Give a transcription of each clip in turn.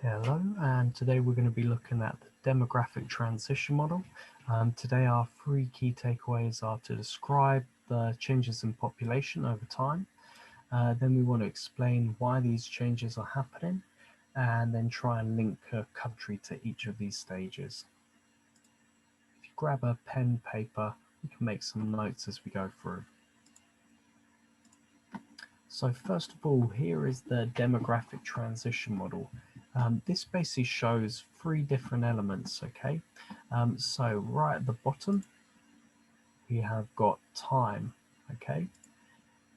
Hello, and today we're going to be looking at the demographic transition model. Today our three key takeaways are to describe the changes in population over time. Then we want to explain why these changes are happening, and then try and link a country to each of these stages. If you grab a pen, paper, we can make some notes as we go through. So first of all, here is the demographic transition model. This basically shows three different elements, okay? So right at the bottom, we have got time, okay?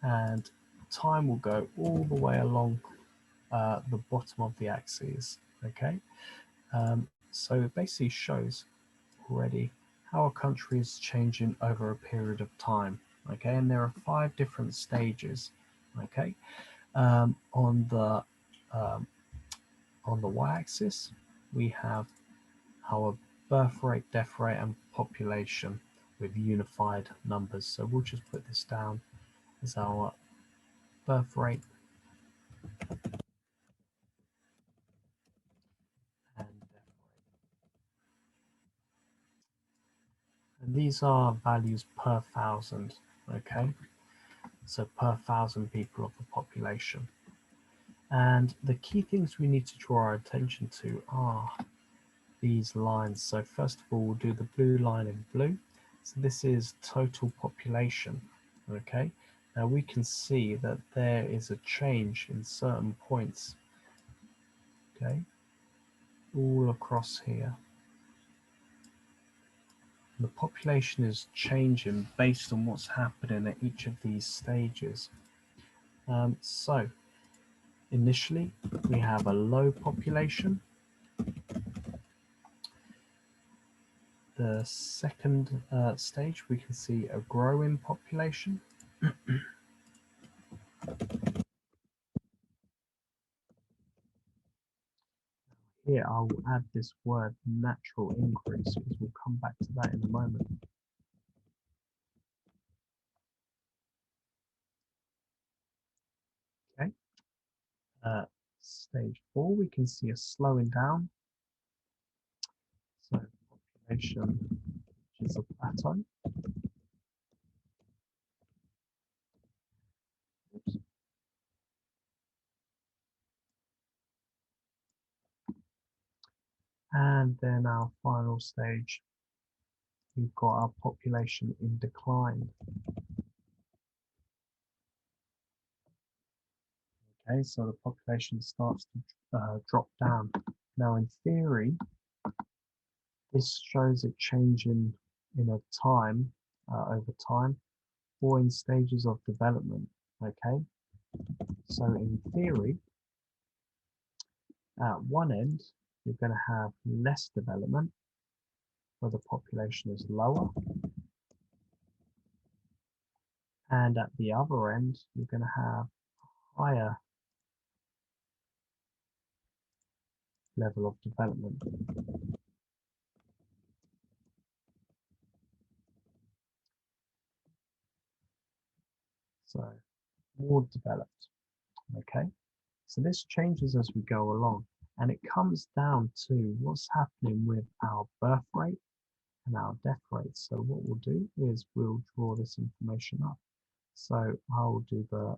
And time will go all the way along the bottom of the axis, okay? So it basically shows already how a country is changing over a period of time, okay? And there are 5 different stages, okay? Um, on the um, on the y-axis, we have our birth rate, death rate, and population with unified numbers. So we'll just put this down as our birth rate and death rate. And these are values per thousand, okay? So per 1,000 people of the population. And the key things we need to draw our attention to are these lines. So first of all, we'll do the blue line in blue. So this is total population, okay? Now we can see that there is a change in certain points, okay, all across here. The population is changing based on what's happening at each of these stages. So initially, we have a low population. The second stage, we can see a growing population. Here, I'll add this word natural increase because we'll come back to that in a moment. Okay. Stage 4, we can see a slowing down. So population, which is a plateau. Oops. And then our final stage, we've got our population in decline. Okay, so the population starts to drop down. Now, in theory, this shows it changing in a time, over time, or in stages of development. Okay, so in theory, at one end, you're going to have less development, where the population is lower, and at the other end, you're going to have higher level of development. So more developed. Okay, so this changes as we go along, and it comes down to what's happening with our birth rate and our death rate. So what we'll do is we'll draw this information up. So I'll do the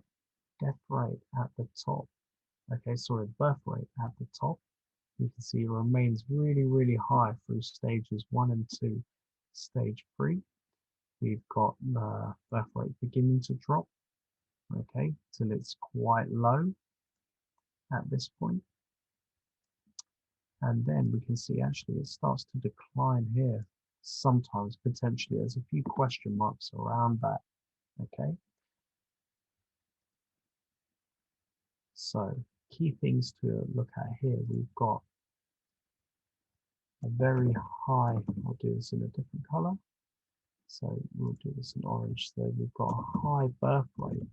death rate at the top. Okay, sorry, birth rate at the top. You can see it remains really, really high through stages 1 and 2. Stage 3, we've got the birth rate beginning to drop, okay, till it's quite low at this point. And then we can see actually it starts to decline here. Sometimes potentially there's a few question marks around that, okay? So key things to look at here, we've got a very high, I'll do this in a different color. So we'll do this in orange. So we've got a high birth rate.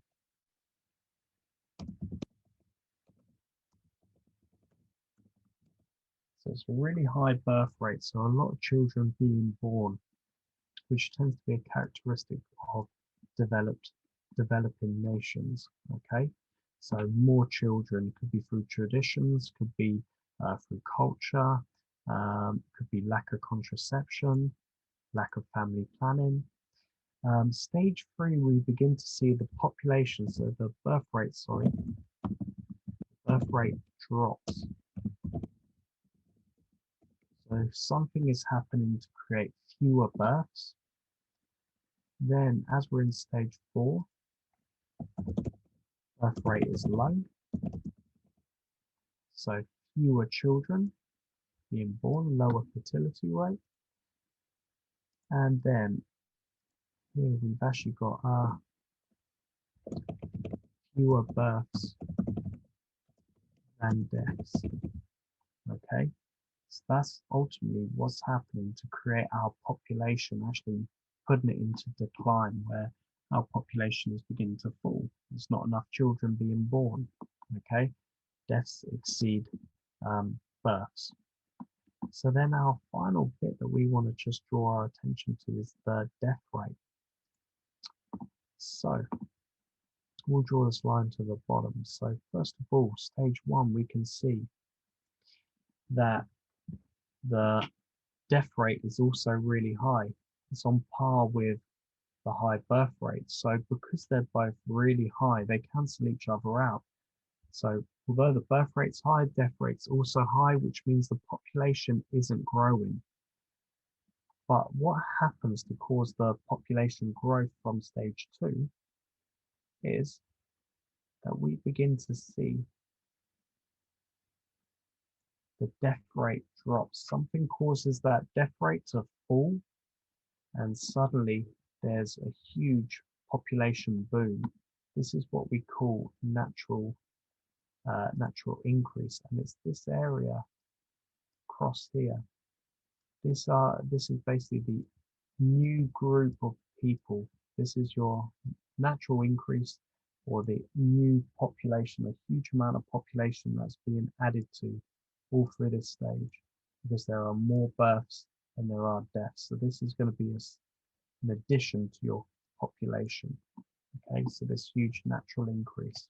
So it's a really high birth rate. So a lot of children being born, which tends to be a characteristic of developing nations. Okay. So more children could be through traditions, could be through culture, could be lack of contraception, lack of family planning. Stage 3, we begin to see the population, so the birth rate drops. So if something is happening to create fewer births, then as we're in stage 4, birth rate is low, so fewer children being born, lower fertility rate, and then here we've actually got fewer births than deaths. Okay, so that's ultimately what's happening to create our population, actually putting it into decline, where our population is beginning to fall. There's not enough children being born. Okay, deaths exceed births. So then our final bit that we want to just draw our attention to is the death rate. So we'll draw this line to the bottom. So first of all, stage 1, we can see that the death rate is also really high. It's on par with the high birth rate. So because they're both really high, they cancel each other out. So although the birth rate's high, death rate's also high, which means the population isn't growing. But what happens to cause the population growth from stage 2 is that we begin to see the death rate drops. Something causes that death rate to fall, and suddenly there's a huge population boom. This is what we call natural increase, and it's this area across here. This is basically the new group of people. This is your natural increase, or the new population, a huge amount of population that's being added to all through this stage, because there are more births than there are deaths. So this is going to be an addition to your population. Okay, so this huge natural increase.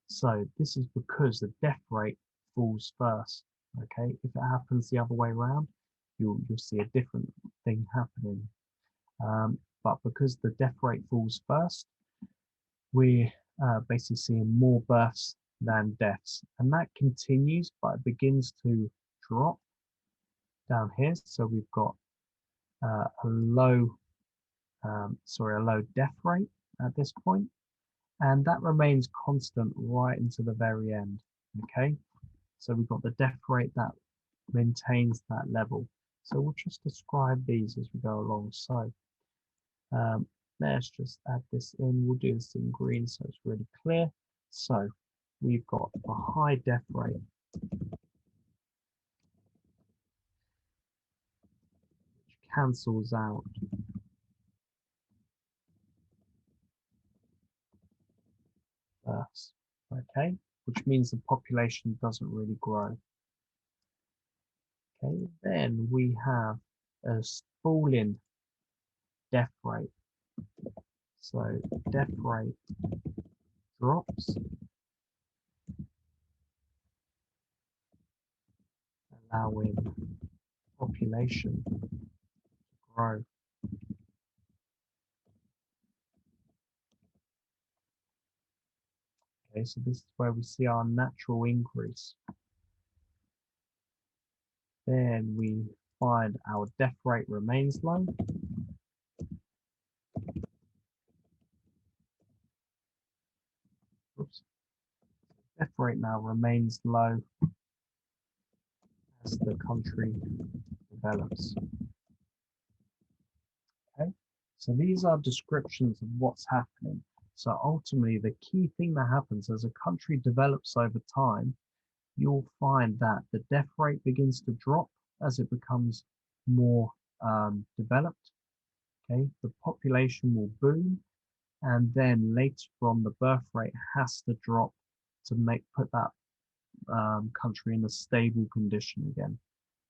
So this is because the death rate falls first. Okay, if it happens the other way around, you'll see a different thing happening. But because the death rate falls first, we're basically seeing more births than deaths, and that continues, but it begins to drop down here. So we've got a low death rate at this point, and that remains constant right into the very end. Okay, so we've got the death rate that maintains that level. So we'll just describe these as we go along. So let's just add this in. We'll do this in green so it's really clear. So we've got a high death rate, which cancels out births, okay, which means the population doesn't really grow. Okay, then we have a falling death rate. So death rate drops, allowing population to grow. Okay, so this is where we see our natural increase. Then we find our death rate remains low. Oops. Death rate now remains low as the country develops. Okay, so these are descriptions of what's happening. So ultimately, the key thing that happens as a country develops over time, you'll find that the death rate begins to drop as it becomes more developed. Okay, the population will boom, and then later on, the birth rate has to drop to put that country in a stable condition again.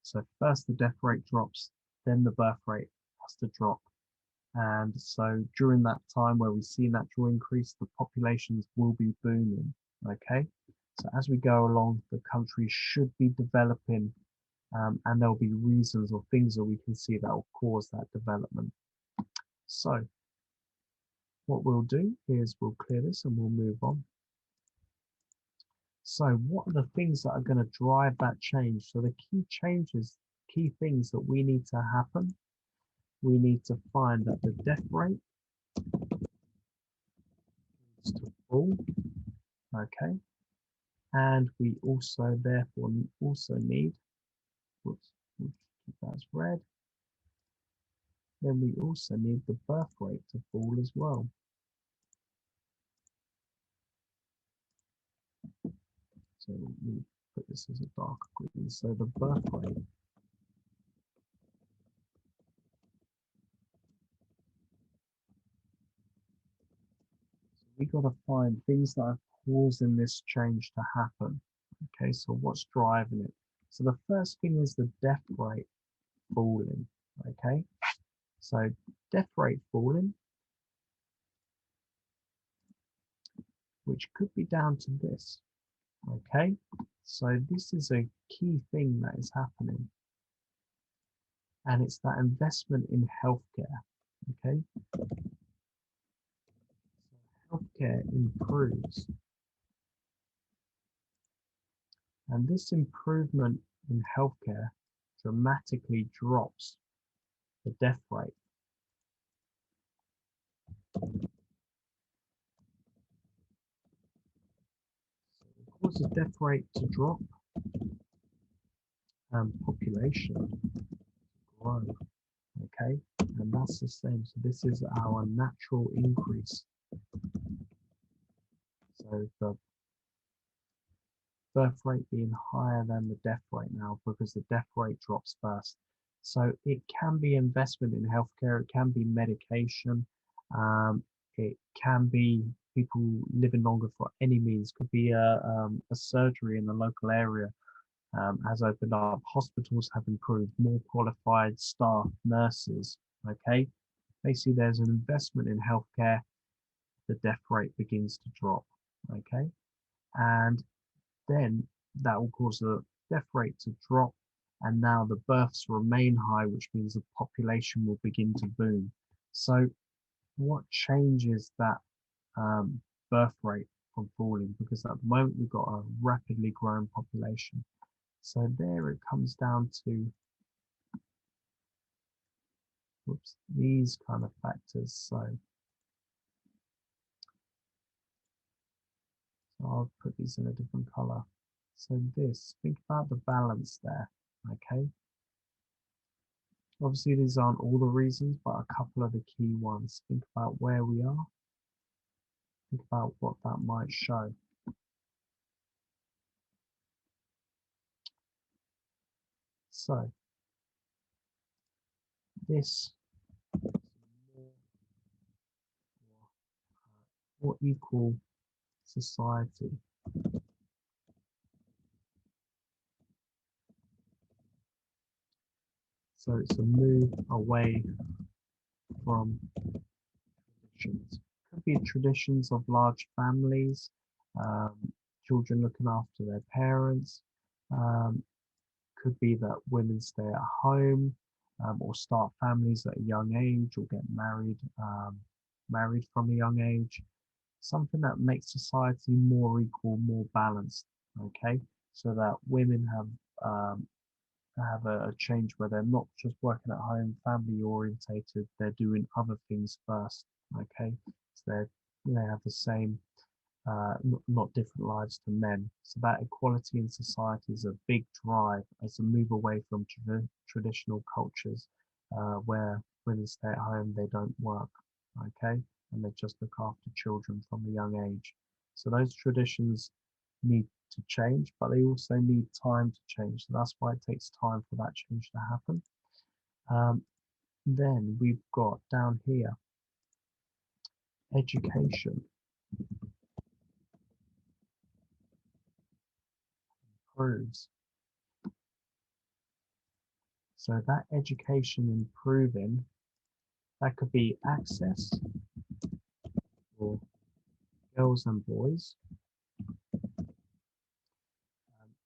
So first the death rate drops, then the birth rate has to drop. And so during that time where we see natural increase, the populations will be booming. Okay, So as we go along, the country should be developing, and there'll be reasons or things that we can see that will cause that development. So what we'll do is we'll clear this and we'll move on. So what are the things that are going to drive that change? So the key changes, key things that we need to happen, we need to find that the death rate is to fall, okay? And we also therefore also need, whoops, we'll keep that as red. Then we also need the birth rate to fall as well. So we put this as a dark green. So the birth rate we got to find things that are causing this change to happen. Okay, so what's driving it? So the first thing is the death rate falling. Okay, so death rate falling, which could be down to this. Okay, so this is a key thing that is happening, and it's that investment in healthcare. Okay, so healthcare improves, and this improvement in healthcare dramatically drops the death rate. So it causes death rate to drop and population to grow. Okay, and that's the same. So this is our natural increase. So the birth rate being higher than the death rate now because the death rate drops first. So it can be investment in healthcare, it can be medication, it can be people living longer for any means. Could be a surgery in the local area has opened up. Hospitals have improved, more qualified staff, nurses. Okay, basically there's an investment in healthcare. The death rate begins to drop. Okay, and then that will cause the death rate to drop, and now the births remain high, which means the population will begin to boom. So what changes that birth rate from falling? Because at the moment we've got a rapidly growing population. So there it comes down to these kind of factors. So I'll put these in a different color. So this, think about the balance there, okay? Obviously, these aren't all the reasons, but a couple of the key ones. Think about where we are. Think about what that might show. So this is more equal society. So it's a move away from traditions. Could be traditions of large families, um, children looking after their parents. Could be that women stay at home or start families at a young age or get married from a young age. Something that makes society more equal, more balanced. Okay, so that women have a change where they're not just working at home, family orientated. They're doing other things first. Okay, so they have the same not different lives to men. So that equality in society is a big drive as a move away from traditional cultures where women stay at home, they don't work, okay, and they just look after children from a young age. So those traditions need to change, but they also need time to change. So that's why it takes time for that change to happen. Then we've got down here education improves. So that education improving, that could be access for girls and boys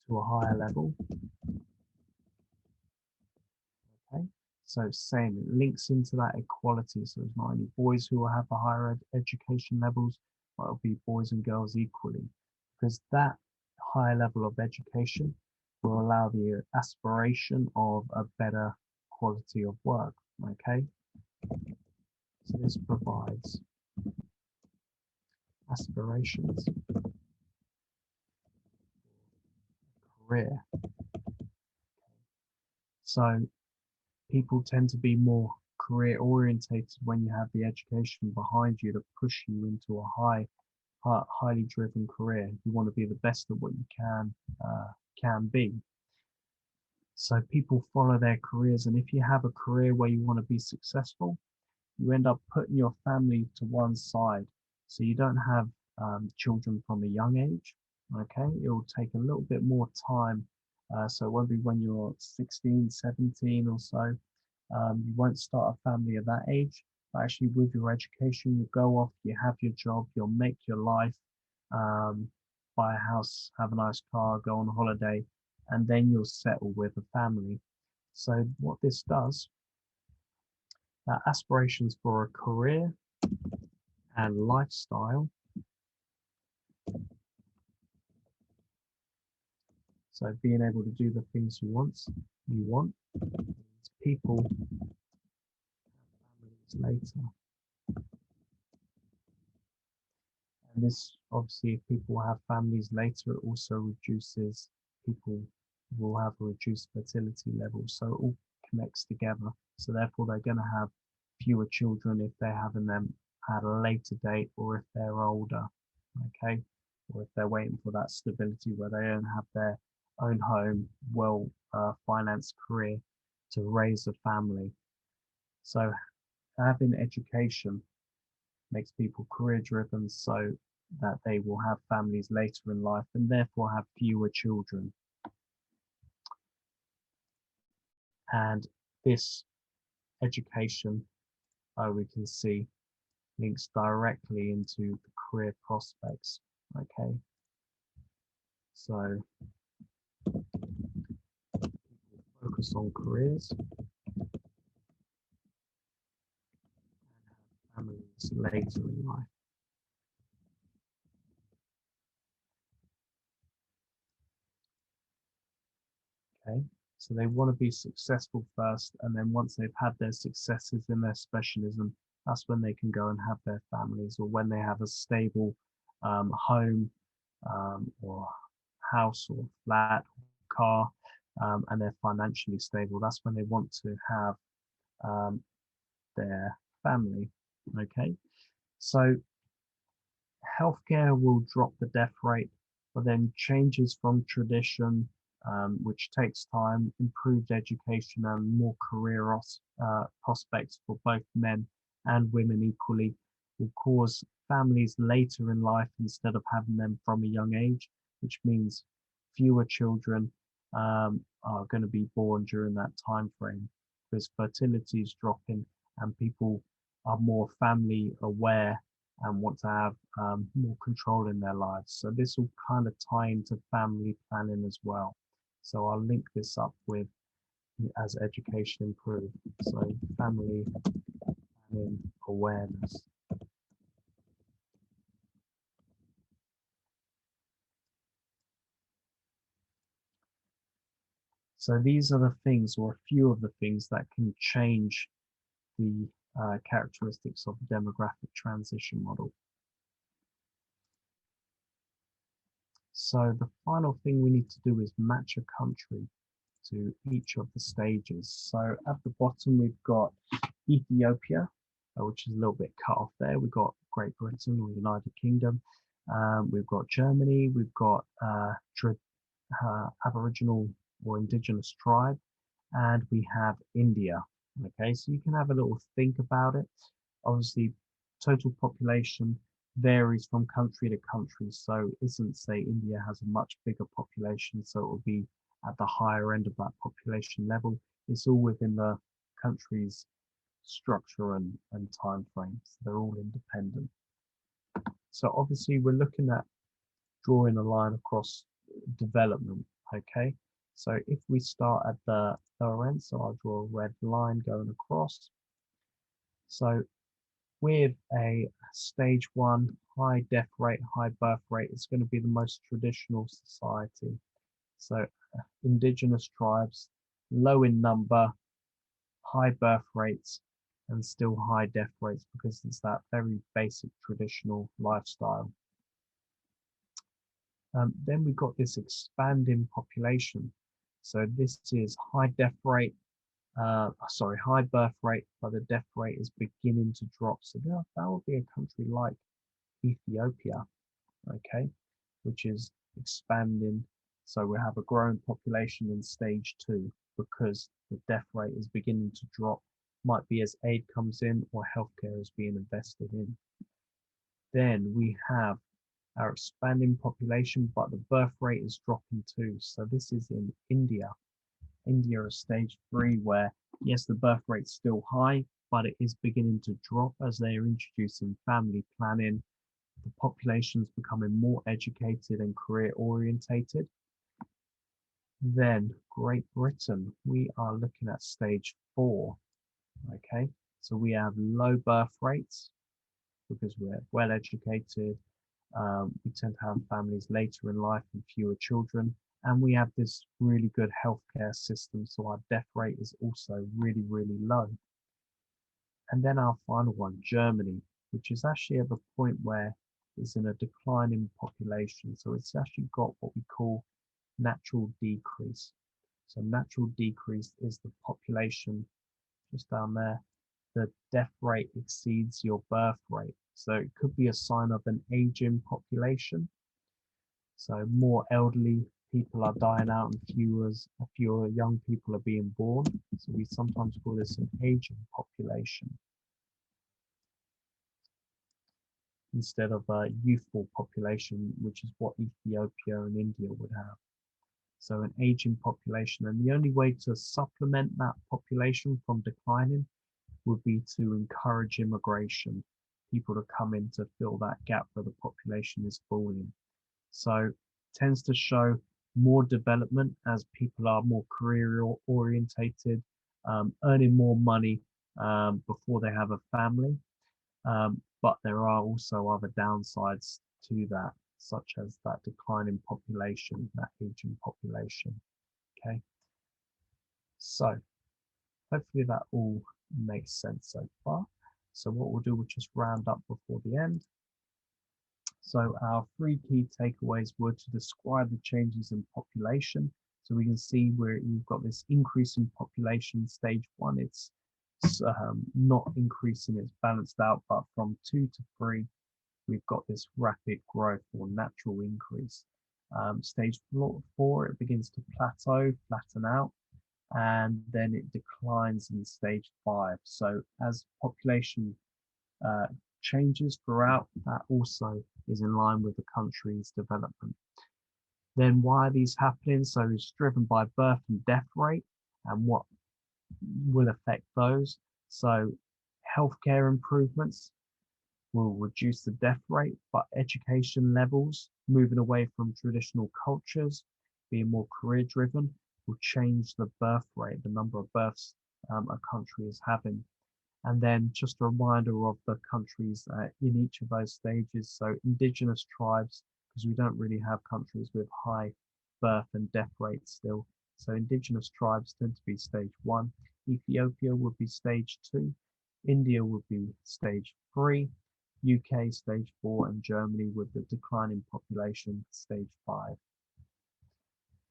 to a higher level. Okay, so same, it links into that equality. So it's not only boys who will have the higher education levels, but it'll be boys and girls equally, because that higher level of education will allow the aspiration of a better quality of work. Okay, so this provides aspirations, career. So people tend to be more career orientated when you have the education behind you to push you into a highly driven career. You want to be the best at what you can be. So people follow their careers, and if you have a career where you want to be successful, you end up putting your family to one side. So you don't have children from a young age. Okay, it will take a little bit more time. So it won't be when you're 16, 17 or so. You won't start a family at that age, but actually with your education, you go off, you have your job, you'll make your life, um, buy a house, have a nice car, go on holiday, and then you'll settle with a family. So what this does, aspirations for a career and lifestyle. So being able to do the things you want, people have families later. And this, obviously, if people have families later, it also reduces, people will have a reduced fertility level. So it all connects together. So therefore, they're going to have fewer children if they're having them at a later date, or if they're older, okay? Or if they're waiting for that stability where they don't have their own home, well financed career to raise a family. So having education makes people career driven, so that they will have families later in life and therefore have fewer children. And this education, we can see, links directly into the career prospects. Okay, so focus on careers and have families later in life. Okay, so they want to be successful first, and then once they've had their successes in their specialism, that's when they can go and have their families, or when they have a stable home, or house or flat or car, and they're financially stable. That's when they want to have um, their family. Okay, so healthcare will drop the death rate, but then changes from tradition, which takes time, improved education, and more career prospects for both men and women equally, will cause families later in life instead of having them from a young age, which means fewer children are going to be born during that time frame, because fertility is dropping and people are more family aware and want to have more control in their lives. So this will kind of tie into family planning as well. So I'll link this up with as education improves. So family planning awareness. So these are the things, or a few of the things, that can change the characteristics of the demographic transition model. So the final thing we need to do is match a country to each of the stages. So at the bottom, we've got Ethiopia, which is a little bit cut off there. We've got Great Britain or United Kingdom. We've got Germany. We've got Aboriginal or Indigenous tribe. And we have India. Okay, so you can have a little think about it. Obviously, total population varies from country to country. So it isn't, say, India has a much bigger population, so it will be at the higher end of that population level. It's all within the country's structure and time frames. They're all independent. So obviously we're looking at drawing a line across development. Okay, so if we start at the lower end, so I'll draw a red line going across. So with a stage 1 high death rate, high birth rate, it's going to be the most traditional society. So indigenous tribes, low in number, high birth rates, and still high death rates because it's that very basic traditional lifestyle. Then we've got this expanding population. So this is high death rate, high birth rate, but the death rate is beginning to drop. So that would be a country like Ethiopia, okay, which is expanding. So we have a growing population in stage 2 because the death rate is beginning to drop. Might be as aid comes in or healthcare is being invested in. Then we have our expanding population, but the birth rate is dropping too. So this is in India. India is stage 3 where, yes, the birth rate's still high, but it is beginning to drop as they are introducing family planning. The population is becoming more educated and career orientated. Then Great Britain, we are looking at stage 4. Okay, so we have low birth rates because we're well educated. We tend to have families later in life and fewer children, and we have this really good healthcare system, so our death rate is also really, really low. And then our final one, Germany, which is actually at the point where it's in a declining population. So it's actually got what we call natural decrease. So natural decrease is the population just down there. The death rate exceeds your birth rate. So it could be a sign of an aging population. So more elderly people are dying out and fewer young people are being born. So we sometimes call this an aging population instead of a youthful population, which is what Ethiopia and India would have. So an aging population. And the only way to supplement that population from declining would be to encourage immigration, people to come in to fill that gap where the population is falling. So tends to show more development as people are more career orientated, earning more money before they have a family. But there are also other downsides to that, such as that declining population, that aging population. Okay, so hopefully that all makes sense so far. So what we'll do, we'll just round up before the end. So our 3 key takeaways were to describe the changes in population. So we can see where you've got this increase in population, stage 1, it's not increasing, it's balanced out, but from 2 to 3, we've got this rapid growth or natural increase. Stage 4, it begins to plateau, flatten out, and then it declines in stage 5. So as population changes throughout, that also is in line with the country's development. Then why are these happening? So it's driven by birth and death rate and what will affect those. So healthcare improvements will reduce the death rate, but education levels, moving away from traditional cultures, being more career driven, will change the birth rate, the number of births a country is having. And then just a reminder of the countries in each of those stages. So indigenous tribes, because we don't really have countries with high birth and death rates still. So indigenous tribes tend to be stage 1. Ethiopia would be stage 2. India would be stage 3. UK stage 4, and Germany with the declining population stage 5.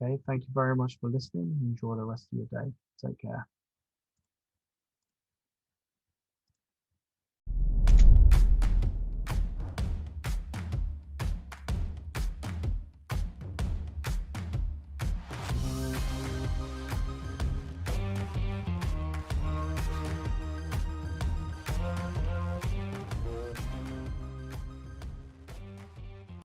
Okay, thank you very much for listening. Enjoy the rest of your day. Take care.